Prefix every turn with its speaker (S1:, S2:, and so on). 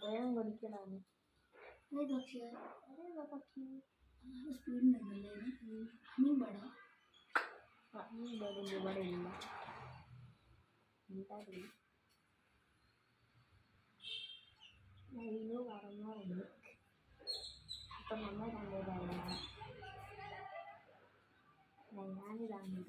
S1: വേഗം കൊടിക്കലാണ് ഇവിടെ ഇല്ല എന്തായാലും നല്ലു പറഞ്ഞുണ്ട് അപ്പം നമ്മൾ കണ്ടതല്ല ഞാനിതാണ്